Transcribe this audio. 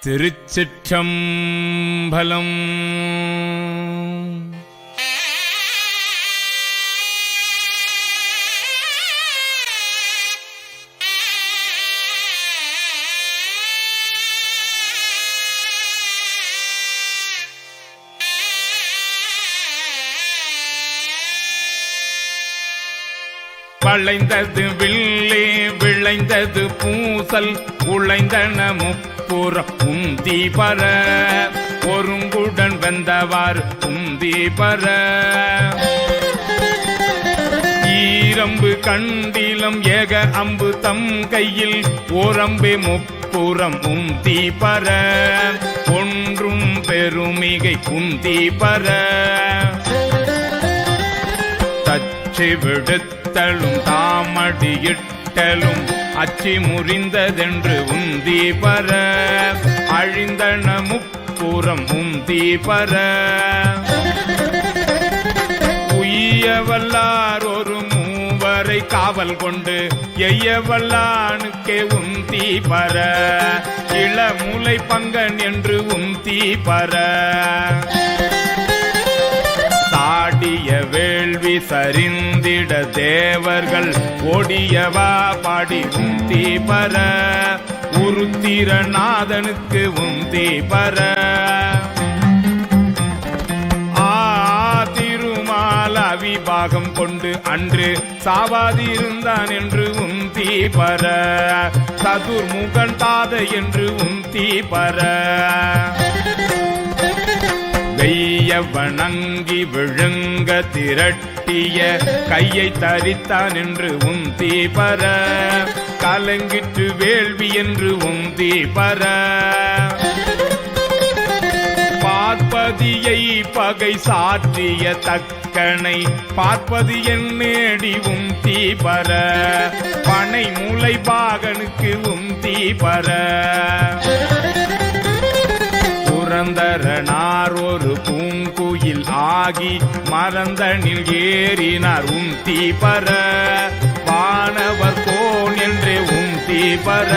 திருச்சிற்றம்பலம். வளைந்தது வில்லே விளைந்தது பூசல் உழைந்தன முப்புறம் உந்தி பர ஒருங்குடன் வெந்தவாறு உந்தி பர ஈரம்பு கண்டிலம் ஏக அம்பு தம் கையில் ஓரம்பே முப்புறம் உந்தி பர ஒன்றும் பெருமிகை உந்தி பர தச்சு விடுத்தலும் தாமடியிட்டலும் அச்சி முறிந்ததென்று உந்தி பர அழிந்தன முப்புறம் உந்தி பர உய்யவல்லார் ஒரு மூவரை காவல் கொண்டு எய்யவல்லானுக்கே உந்தி பர இளமுலை பங்கன் என்று உந்தி பர சாடிய வேள்வி சரிந்திட தேவர்கள் ஓடியவா பாடி உந்தி பர உருத்திரநாதனுக்கு உந்தி பர திருமால் அவிபாகம் கொண்டு அன்று சாவாதிருந்தான் என்று உந்தி பர சதுர்முகன் தாதை என்று உந்தி பர வெய்ய வணங்கி விழுங்க திரட்டிய கையை தரித்தான் என்று உந்தி பர கலங்கிற்று வேள்வி என்று உந்தி பர பார்ப்பதியை பகை சாற்றிய தக்கனை பார்ப்பது என்னேடி உந்தி பர பனை மூளை பாகனுக்கு உந்தி பர புரந்தரனார் ஒரு பூங்குயில் ஆகி மறந்தனில் ஏறினார் உந்தி பர வானவர் கோன் என்று உந்தி பர